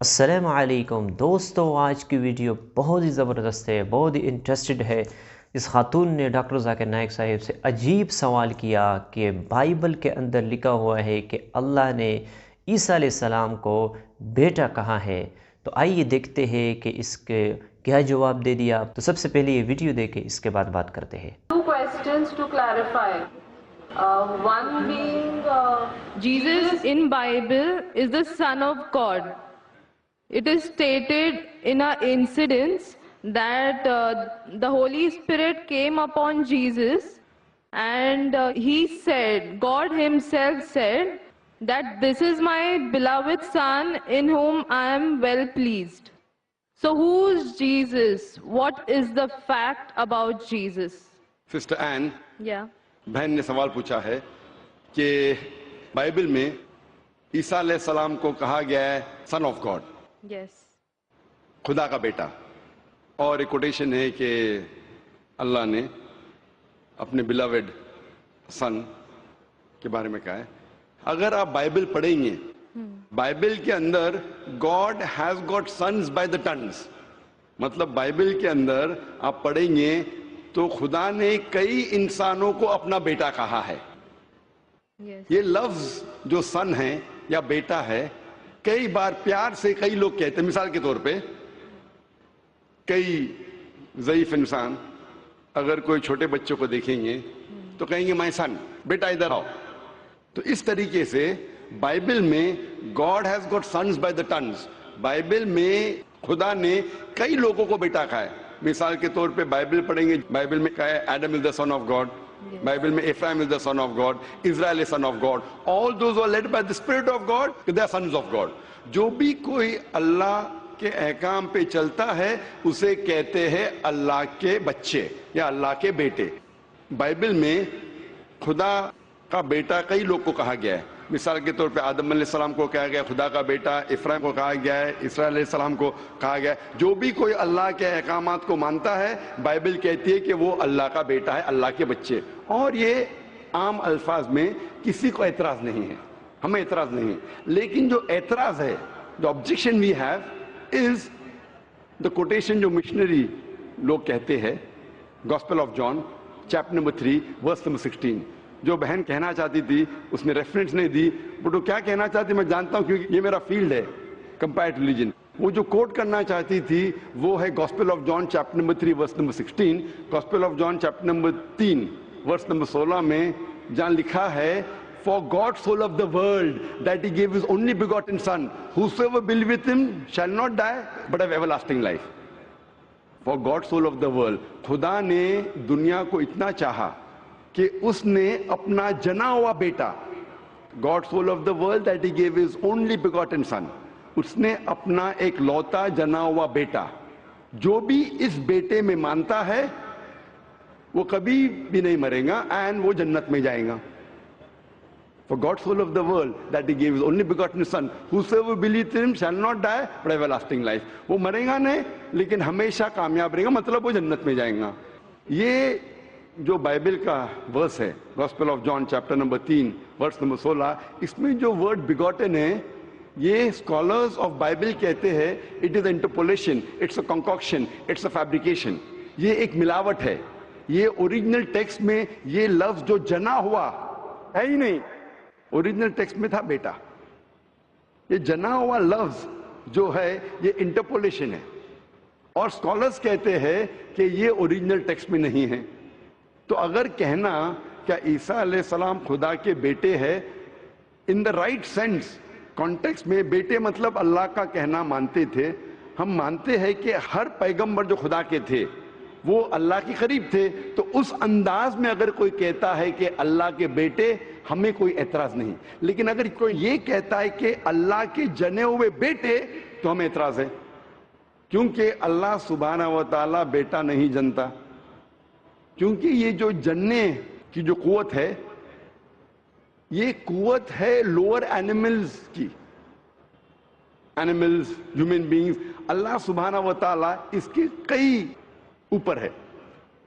السلام علیکم دوستو، آج کی ویڈیو بہت ہی زبردست ہے، بہت ہی انٹرسٹڈ ہے۔ اس خاتون نے ڈاکٹر ذاکر نائک صاحب سے عجیب سوال کیا کہ بائبل کے اندر لکھا ہوا ہے کہ اللہ نے عیسیٰ علیہ السلام کو بیٹا کہا ہے، تو آئیے دیکھتے ہیں کہ اس کے کیا جواب دے دیا۔ تو سب سے پہلے یہ ویڈیو دیکھیں، اس کے بعد بات کرتے ہیں۔ Two questions to clarify. One being, Jesus in Bible is the Son of God. It is stated in an incident that the Holy Spirit came upon Jesus, and he said, God himself said that this is my beloved Son in whom I am well pleased. So who's Jesus? What is the fact about Jesus? Sister Ann Yeah. بہن نے سوال پوچھا ہے کہ Bible میں عیسیٰ علیہ السلام کو کہا گیا ہے سن آف گاڈ، Yes. خدا کا بیٹا، اور ایک کوٹیشن ہے کہ اللہ نے اپنے بلاوڈ سن کے بارے میں کہا ہے۔ اگر آپ بائبل پڑھیں گے، بائبل کے اندر God has got sons by the tons, مطلب بائبل کے اندر آپ پڑھیں گے تو خدا نے کئی انسانوں کو اپنا بیٹا کہا ہے۔ Yes. یہ لفظ جو سن ہے یا بیٹا ہے، کئی بار پیار سے کئی لوگ کہتے ہیں۔ مثال کے طور پہ کئی ضعیف انسان اگر کوئی چھوٹے بچوں کو دیکھیں گے تو کہیں گے مائی سن، بیٹا ادھر آؤ۔ تو اس طریقے سے بائبل میں God has got sons by the tons, Bible میں خدا نے کئی لوگوں کو بیٹا کہا ہے۔ مثال کے طور پہ بائبل پڑھیں گے، بائبل میں کہا ہے Adam is the son of God, Bible میں Ephraim is the son of God, Israel is son of God, all those who are led by the spirit of God they are sons of God. جو بھی کوئی اللہ کے احکام پہ چلتا ہے اسے کہتے ہیں اللہ کے بچے یا اللہ کے بیٹے۔ بائبل میں خدا کا بیٹا کئی لوگ کو کہا گیا ہے۔ مثال کے طور پہ آدم علیہ السلام کو کہا گیا خدا کا بیٹا، افرایم کو کہا گیا ہے، اسرائیل علیہ السلام کو کہا گیا ہے۔ جو بھی کوئی اللہ کے احکامات کو مانتا ہے بائبل کہتی ہے کہ وہ اللہ کا بیٹا ہے، اللہ کے بچے۔ اور یہ عام الفاظ میں کسی کو اعتراض نہیں ہے، ہمیں اعتراض نہیں ہے۔ لیکن جو اعتراض ہے، جو objection we have is the quotation جو مشنری لوگ کہتے ہیں، gospel of John chapter number 3 verse number 16۔ جو بہن کہنا چاہتی تھی اس نے ریفرنس نہیں دی، بٹ وہ کیا کہنا چاہتی میں جانتا ہوں کیونکہ یہ میرا فیلڈ ہے، کمپیئرڈ ریلیجن۔ وہ جو کوٹ کرنا چاہتی تھی وہ ہے gospel of John chapter number 3 verse number 16۔ Gospel of John chapter number 3 verse number 16 میں جہاں لکھا ہے For God so loved the world that he gave his only begotten son, whosoever believeth him shall not die but have everlasting life. For God so loved the world. خدا نے دنیا کو اتنا چاہا کہ اس نے اپنا جنا ہوا بیٹا، God so loved the world that he gave his only begotten son. اس نے اپنا ایک لوتا جنا ہوا بیٹا، جو بھی اس بیٹے میں مانتا ہے وہ کبھی بھی نہیں مرے گا and وہ جنت میں جائے گا۔ For God so loved the world that he gave his only begotten son, whosoever believeth in him shall not die but have everlasting life. وہ مرے گا نہیں لیکن ہمیشہ کامیاب رہے گا، مطلب وہ جنت میں جائیں گا۔ یہ جو بائبل کا ورس ہے gospel of John chapter number 3 verse number 16، اس میں جو ورڈ بیگوٹن ہے یہ اسکالرز آف بائبل کہتے ہیں it is interpolation, it's a concoction, it's a fabrication. یہ ایک ملاوٹ ہے۔ یہ اوریجنل ٹیکسٹ میں یہ لفظ جو جنا ہوا ہے ہی نہیں، اوریجنل ٹیکسٹ میں تھا بیٹا۔ یہ جنا ہوا لفظ جو ہے یہ انٹرپولیشن ہے، اور اسکالرز کہتے ہیں کہ یہ اوریجنل ٹیکسٹ میں نہیں ہے۔ تو اگر کہنا کیا عیسیٰ علیہ السلام خدا کے بیٹے ہے ان دا رائٹ سینس کانٹیکسٹ میں، بیٹے مطلب اللہ کا کہنا مانتے تھے۔ ہم مانتے ہیں کہ ہر پیغمبر جو خدا کے تھے وہ اللہ کے قریب تھے، تو اس انداز میں اگر کوئی کہتا ہے کہ اللہ کے بیٹے، ہمیں کوئی اعتراض نہیں۔ لیکن اگر کوئی یہ کہتا ہے کہ اللہ کے جنے ہوئے بیٹے، تو ہمیں اعتراض ہے، کیونکہ اللہ سبحانہ و تعالیٰ بیٹا نہیں جنتا۔ کیونکہ یہ جو جننے کی جو قوت ہے یہ قوت ہے لوور اینیملز کی، اینیملز، ہیومن بینگز۔ اللہ سبحانہ و تعالیٰ اس کے کئی اوپر ہے،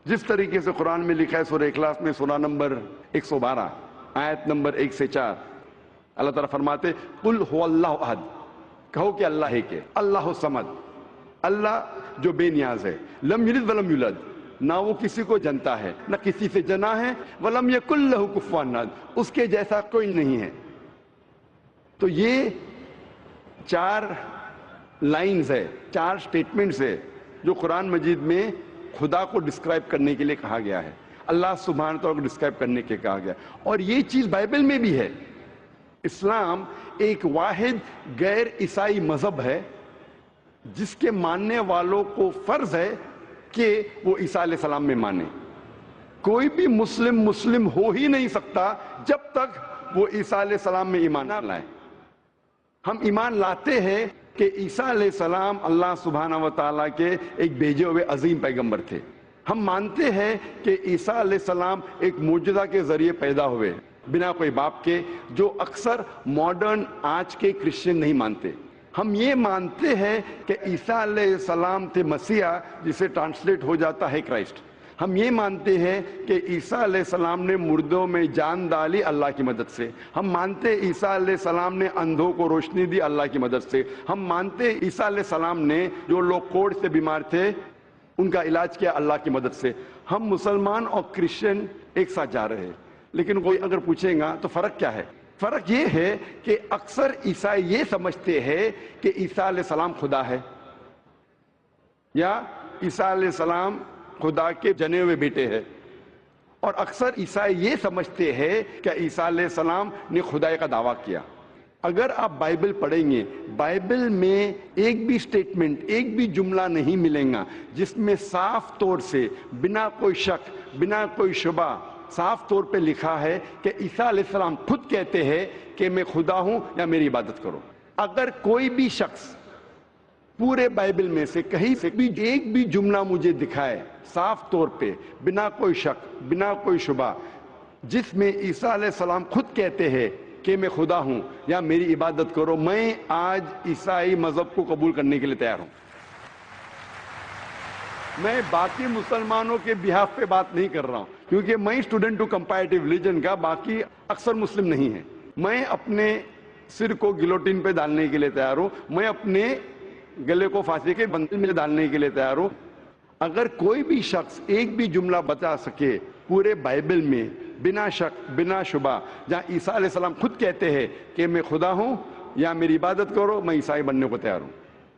جس طریقے سے قرآن میں لکھا ہے سورہ اخلاص میں سورہ نمبر 112 آیت نمبر 1 سے 4، اللہ تعالیٰ فرماتے قل هو اللہ احد، کہو کہ اللہ ہے کہ اللہ الصمد، اللہ جو بے نیاز ہے، لم یلد ولم یولد، نہ وہ کسی کو جنتا ہے نہ کسی سے جنا ہے، ولم یکن لہ کفوا احد، اس کے جیسا کوئی نہیں ہے۔ تو یہ 4 لائنز ہے، 4 سٹیٹمنٹس ہے جو قرآن مجید میں خدا کو ڈسکرائب کرنے کے لیے کہا گیا ہے، اللہ سبحانہ تعالیٰ کو ڈسکرائب کرنے کے کہا گیا، اور یہ چیز بائبل میں بھی ہے۔ اسلام ایک واحد غیر عیسائی مذہب ہے جس کے ماننے والوں کو فرض ہے کہ وہ عیسیٰ علیہ السلام میں مانے۔ کوئی بھی مسلم ہو ہی نہیں سکتا جب تک وہ عیسیٰ علیہ السلام میں ایمان نہ لائے۔ ہم ایمان لاتے ہیں کہ عیسیٰ علیہ السلام اللہ سبحانہ و تعالیٰ کے ایک بھیجے ہوئے عظیم پیغمبر تھے۔ ہم مانتے ہیں کہ عیسیٰ علیہ السلام ایک معجزہ کے ذریعے پیدا ہوئے بنا کوئی باپ کے، جو اکثر ماڈرن آج کے کرسچن نہیں مانتے۔ ہم یہ مانتے ہیں کہ عیسیٰ علیہ السلام تھے مسیح، جسے ٹرانسلیٹ ہو جاتا ہے کرائسٹ۔ ہم یہ مانتے ہیں کہ عیسیٰ علیہ السلام نے مردوں میں جان ڈالی اللہ کی مدد سے۔ ہم مانتے عیسیٰ علیہ السلام نے اندھوں کو روشنی دی اللہ کی مدد سے۔ ہم مانتے عیسیٰ علیہ السلام نے جو لوگ کوڑ سے بیمار تھے ان کا علاج کیا اللہ کی مدد سے۔ ہم مسلمان اور کرسچن ایک ساتھ جا رہے ہیں، لیکن کوئی اگر پوچھے گا تو فرق کیا ہے؟ فرق یہ ہے کہ اکثر عیسائی یہ سمجھتے ہیں کہ عیسیٰ علیہ السلام خدا ہے، یا عیسیٰ علیہ السلام خدا کے جنے ہوئے بیٹے ہیں، اور اکثر عیسائی یہ سمجھتے ہیں کہ عیسیٰ علیہ السلام نے خدائی کا دعویٰ کیا۔ اگر آپ بائبل پڑھیں گے، بائبل میں ایک بھی سٹیٹمنٹ، ایک بھی جملہ نہیں ملے گا جس میں صاف طور سے بنا کوئی شک، بنا کوئی شبہ صاف طور پہ لکھا ہے کہ عیسیٰ علیہ السلام خود کہتے ہیں کہ میں خدا ہوں یا میری عبادت کرو۔ اگر کوئی بھی شخص پورے بائبل میں سے کہیں سے بھی ایک بھی جملہ مجھے دکھائے صاف طور پہ بنا کوئی شک، بنا کوئی شبہ، جس میں عیسیٰ علیہ السلام خود کہتے ہیں کہ میں خدا ہوں یا میری عبادت کرو، میں آج عیسائی مذہب کو قبول کرنے کے لیے تیار ہوں۔ میں باقی مسلمانوں کے بہاف پہ بات نہیں کر رہا ہوں، کیونکہ میں اسٹوڈنٹ ہوں کمپیریٹیو ریلیجن کا، باقی اکثر مسلم نہیں ہیں۔ میں اپنے سر کو گلوٹین پہ ڈالنے کے لیے تیار ہوں، میں اپنے گلے کو پھانسی کے بندل میں ڈالنے کے لیے تیار ہوں۔ اگر کوئی بھی شخص ایک بھی جملہ بتا سکے پورے بائبل میں بنا شک، بنا شبہ، جہاں عیسیٰ علیہ السلام خود کہتے ہیں کہ میں خدا ہوں یا میری عبادت کرو، میں عیسائی بننے کو تیار ہوں۔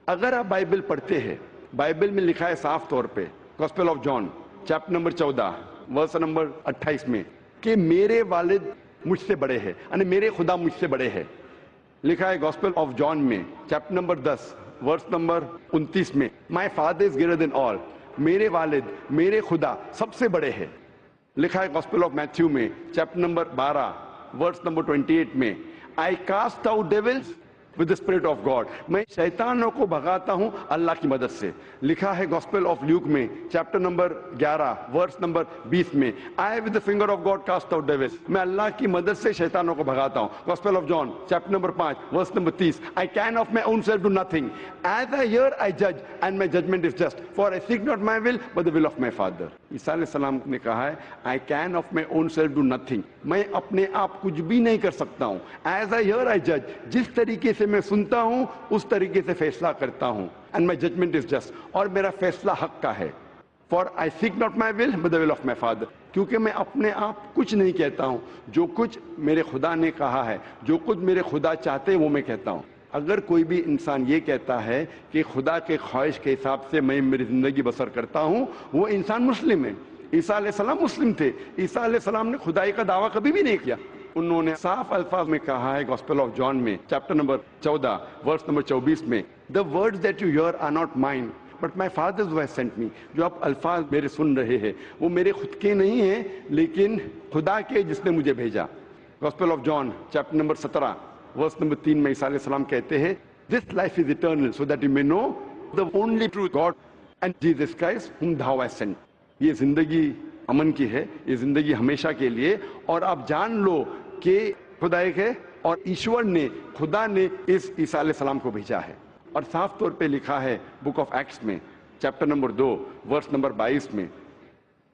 اگر آپ بائبل پڑھتے ہیں، بائبل میں لکھا ہے صاف طور پہ، gospel of John chapter number 14 verse number 28 میں، کہ میرے والد مجھ سے بڑے ہیں، یعنی میرے خدا مجھ سے بڑے ہیں۔ لکھا ہے گاسپل آف جان میں چیپٹر نمبر 10 ورس نمبر 29 میں، my father is greater than آل، میرے والد، میرے خدا سب سے بڑے ہیں۔ لکھا ہے گاسپل آف میتھیو میں چیپٹر نمبر 12 ورس نمبر 28 میں، I cast out devils with the spirit of God، میں شیطانوں کو بھگاتا ہوں اللہ کی مدد سے۔ لکھا ہے گاسپل آف لیوک میں چیپٹر نمبر 11 ورس نمبر 20 میں، I with the finger of God cast out devils، میں اللہ کی مدد سے شیطانوں کو بھگاتا ہوں۔ Gospel of John chapter number 5 verse number 30، I can of my own self do nothing، as I hear I judge and my judgment is just، for I seek not my will but the will of my Father۔ عیسیٰ علیہ السلام نے کہا ہے I can of my own self do nothing، میں اپنے آپ کچھ بھی نہیں کر سکتا ہوں۔ as I hear I judge، جس طریقے سے میں سنتا ہوں اس طریقے سے فیصلہ کرتا ہوں، and my judgment is just، اور میرا فیصلہ حق کا ہے۔ for I seek not my will but the will of my Father، کیونکہ میں اپنے آپ کچھ نہیں کہتا ہوں، جو کچھ میرے خدا نے کہا ہے، جو کچھ میرے خدا چاہتے ہیں وہ میں کہتا ہوں۔ اگر کوئی بھی انسان یہ کہتا ہے کہ خدا کے خواہش کے حساب سے میں میری زندگی بسر کرتا ہوں، وہ انسان مسلم ہے۔ عیسیٰ علیہ السلام مسلم تھے، عیسیٰ علیہ السلام نے خدائی کا دعویٰ کبھی بھی نہیں کیا۔ انہوں نے صاف الفاظ میں کہا ہے گاسپل آف جان میں چیپٹر نمبر 14 ورس نمبر 24 میں، the words that you hear are not mine but my father's who has sent me، جو آپ الفاظ میرے سن رہے ہیں وہ میرے خود کے نہیں ہیں لیکن خدا کے جس نے مجھے بھیجا۔ Gospel of John chapter number 17 verse number 3 میں عیسیٰ علیہ السلام کہتے ہیں this life is eternal so that you may know the only true God and Jesus Christ whom thou hast sent۔ یہ زندگی امن کی ہے، یہ زندگی ہمیشہ کے لیے، اور آپ جان لو کہ خدا ایک ہے اور ایشور نے، خدا نے اس عیسیٰ علیہ السلام کو بھیجا ہے۔ اور صاف طور پہ لکھا ہے بک آف ایکٹس میں چیپٹر نمبر 2 ورس نمبر 22 میں،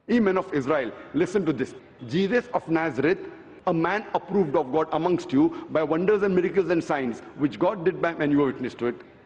Ye men of Israel, listen to this، Jesus of Nazareth، a man approved of God amongst you by wonders and miracles and signs which God did by and you were witness to it.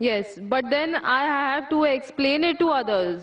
Yes, but then I have to explain it to others.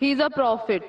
He is a prophet.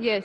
Yes.